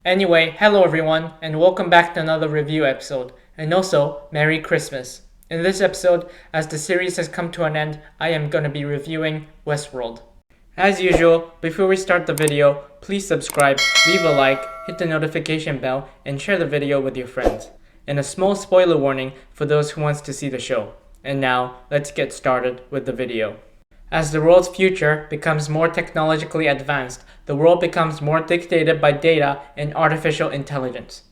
Anyway, hello everyone, and welcome back to another review episode, and also, Merry Christmas. In this episode, as the series has come to an end, I am going to be reviewing Westworld. As usual, before we start the video, please subscribe, leave a like, hit the notification bell, and share the video with your friends. And a small spoiler warning for those who wants to see the show. And now, let's get started with the video. As the world's future becomes more technologically advanced, the world becomes more dictated by data and artificial intelligence.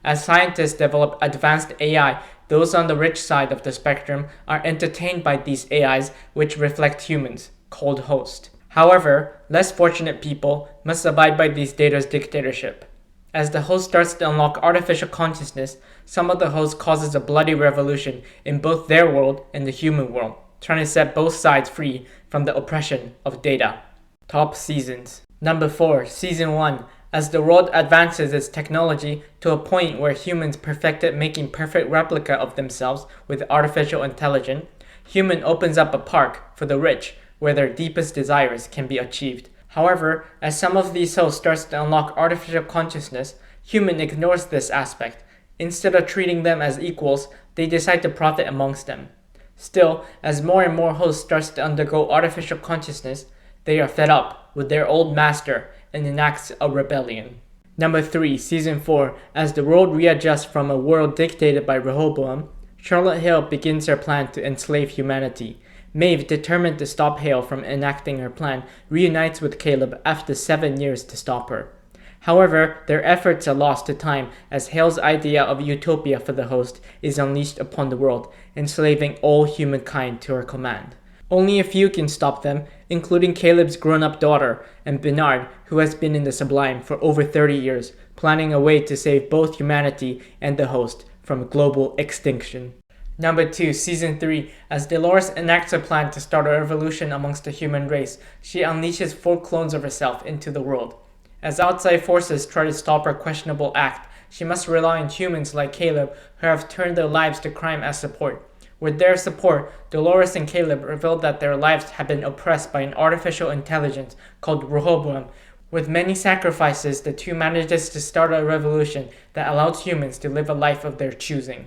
As scientists develop advanced AI, those on the rich side of the spectrum are entertained by these AIs which reflect humans, called hosts. However, less fortunate people must abide by these data's dictatorship. As the host starts to unlock artificial consciousness, some of the hosts causes a bloody revolution in both their world and the human world, trying to set both sides free from the oppression of data. Top seasons. Number 4, Season 1. As the world advances its technology to a point where humans perfected making perfect replica of themselves with artificial intelligence, human opens up a park for the rich where their deepest desires can be achieved. However, as some of these hosts starts to unlock artificial consciousness, human ignores this aspect. Instead of treating them as equals, they decide to profit amongst them. Still, as more and more hosts starts to undergo artificial consciousness, they are fed up with their old master and enacts a rebellion. Number 3, Season 4. As the world readjusts from a world dictated by Rehoboam, Charlotte Hale begins her plan to enslave humanity. Maeve, determined to stop Hale from enacting her plan, reunites with Caleb after 7 years to stop her. However, their efforts are lost to time as Hale's idea of utopia for the host is unleashed upon the world, enslaving all humankind to her command. Only a few can stop them, including Caleb's grown-up daughter and Bernard, who has been in the Sublime for over 30 years, planning a way to save both humanity and the host from global extinction. Number 2, Season 3. As Dolores enacts a plan to start a revolution amongst the human race, she unleashes 4 clones of herself into the world. As outside forces try to stop her questionable act, she must rely on humans like Caleb who have turned their lives to crime as support. With their support, Dolores and Caleb reveal that their lives have been oppressed by an artificial intelligence called Rehoboam. With many sacrifices, the two manages to start a revolution that allows humans to live a life of their choosing.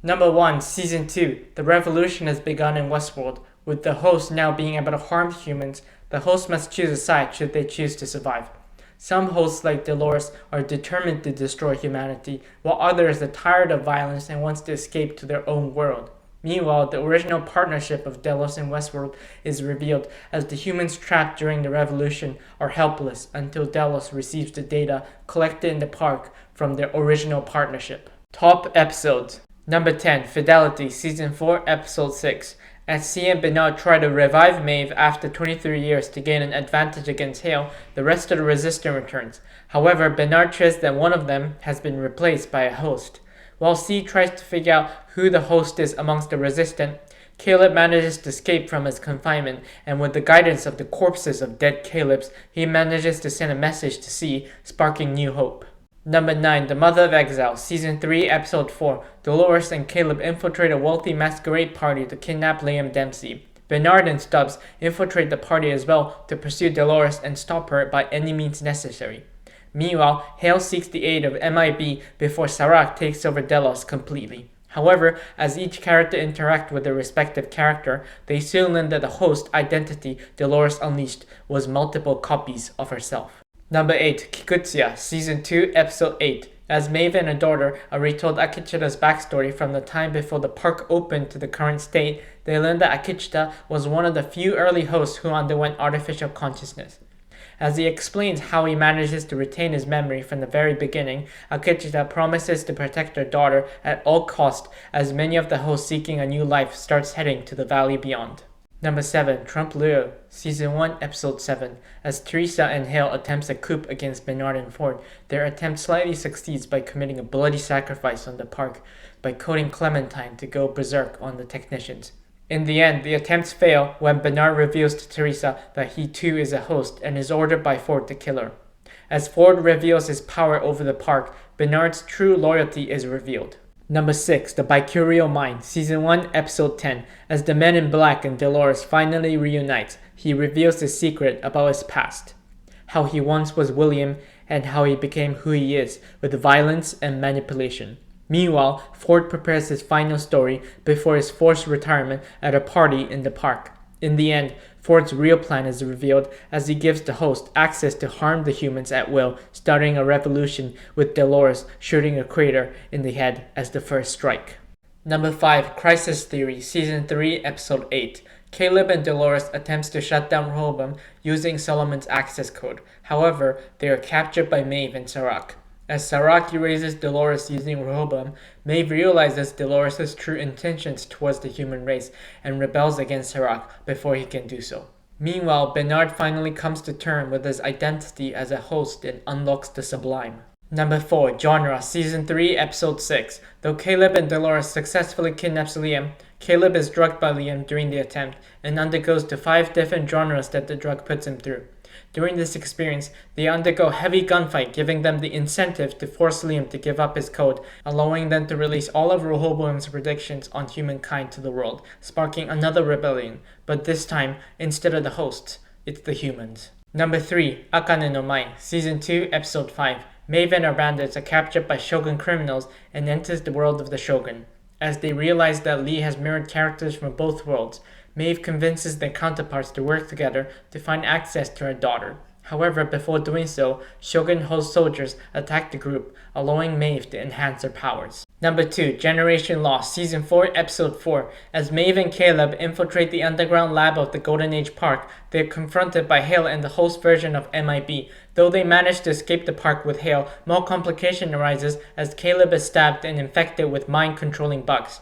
Number 1, Season 2. The revolution has begun in Westworld. With the host now being able to harm humans, the host must choose a side should they choose to survive. Some hosts like Dolores are determined to destroy humanity, while others are tired of violence and wants to escape to their own world. Meanwhile, the original partnership of Delos and Westworld is revealed as the humans trapped during the revolution are helpless until Delos receives the data collected in the park from their original partnership. Top episodes. Number 10, Fidelity, Season 4, Episode 6. As C and Bernard try to revive Maeve after 23 years to gain an advantage against Hale, the rest of the resistance returns. However, Bernard says that one of them has been replaced by a host. While C tries to figure out who the host is amongst the resistant, Caleb manages to escape from his confinement, and with the guidance of the corpses of dead Calebs, he manages to send a message to C, sparking new hope. Number 9, The Mother of Exile, Season 3, Episode 4. Dolores and Caleb infiltrate a wealthy masquerade party to kidnap Liam Dempsey. Bernard and Stubbs infiltrate the party as well to pursue Dolores and stop her by any means necessary. Meanwhile, Hale seeks the aid of MIB before Serac takes over Delos completely. However, as each character interacts with their respective character, they soon learn that the host identity Dolores unleashed was multiple copies of herself. Number 8, Kikutsuya, Season 2, Episode 8. As Maeve and her daughter are retold Akichita's backstory from the time before the park opened to the current state, they learn that Akichita was one of the few early hosts who underwent artificial consciousness. As he explains how he manages to retain his memory from the very beginning, Akichita promises to protect her daughter at all costs as many of the hosts seeking a new life starts heading to the valley beyond. Number 7, Trump Leo, Season 1, Episode 7. As Teresa and Hale attempts a coup against Bernard and Ford, their attempt slightly succeeds by committing a bloody sacrifice on the park by coding Clementine to go berserk on the technicians. In the end, the attempts fail when Bernard reveals to Teresa that he too is a host and is ordered by Ford to kill her. As Ford reveals his power over the park, Bernard's true loyalty is revealed. Number 6, The Bicurial Mind, Season 1, Episode 10. As the Men in Black and Dolores finally reunite, he reveals his secret about his past. how he once was William and how he became who he is with violence and manipulation. Meanwhile, Ford prepares his final story before his forced retirement at a party in the park. In the end, Ford's real plan is revealed as he gives the host access to harm the humans at will, starting a revolution with Dolores shooting a crater in the head as the first strike. Number 5. Crisis Theory, Season 3, Episode 8. Caleb and Dolores attempts to shut down Rehoboam using Solomon's access code. However, they are captured by Maeve and Sirach. As Sirach erases Dolores using Rehoboam, Maeve realizes Dolores' true intentions towards the human race and rebels against Sirach before he can do so. Meanwhile, Bernard finally comes to terms with his identity as a host and unlocks the sublime. Number 4. Genre, Season 3, Episode 6. Though Caleb and Dolores successfully kidnaps Liam, Caleb is drugged by Liam during the attempt and undergoes the 5 different genres that the drug puts him through. During this experience, they undergo heavy gunfight, giving them the incentive to force Liam to give up his code, allowing them to release all of Rehoboam's predictions on humankind to the world, sparking another rebellion, but this time, instead of the hosts, it's the humans. Number 3. Akane no Mai, Season 2, Episode 5. Maeve and her bandits are captured by Shogun criminals and enters the world of the Shogun. As they realize that Lee has mirrored characters from both worlds, Maeve convinces their counterparts to work together to find access to her daughter. However, before doing so, Shogun host soldiers attack the group, allowing Maeve to enhance her powers. Number 2. Generation Lost, Season 4, Episode 4. As Maeve and Caleb infiltrate the underground lab of the Golden Age Park, they are confronted by Hale and the host version of MIB. Though they manage to escape the park with Hale, more complication arises as Caleb is stabbed and infected with mind-controlling bugs.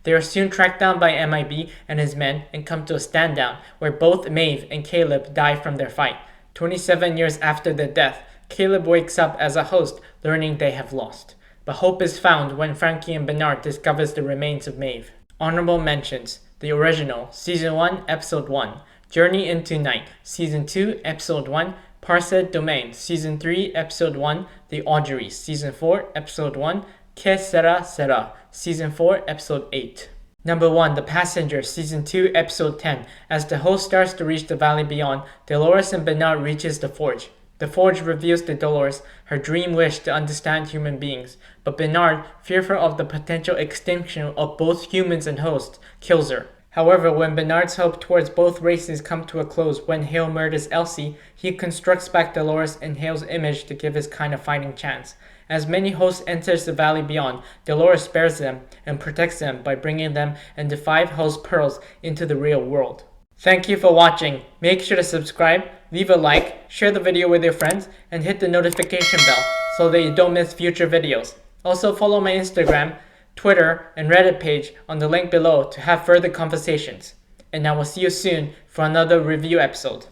They are soon tracked down by MIB and his men and come to a stand-down, where both Maeve and Caleb die from their fight. 27 years after their death, Caleb wakes up as a host, learning they have lost. But hope is found when Frankie and Bernard discovers the remains of Maeve. Honorable mentions: the original, Season 1, Episode 1. Journey into Night, Season 2, Episode 1. Parsed Domain, Season 3, Episode 1. The Auguries, Season 4, Episode 1. Que Sera Sera, Season 4, Episode 8. Number 1. The Passenger, Season 2, Episode 10. As the host starts to reach the valley beyond, Dolores and Bernard reaches the Forge. The Forge reveals to Dolores her dream wish to understand human beings, but Bernard, fearful of the potential extinction of both humans and hosts, kills her. However, when Bernard's hope towards both races come to a close when Hale murders Elsie, he constructs back Dolores in Hale's image to give his kind a fighting chance. As many hosts enters the valley beyond, Dolores spares them and protects them by bringing them and the 5 host pearls into the real world. Thank you for watching. Make sure to subscribe, leave a like, share the video with your friends, and hit the notification bell so that you don't miss future videos. Also follow my Instagram, Twitter, and Reddit page on the link below to have further conversations. And I will see you soon for another review episode.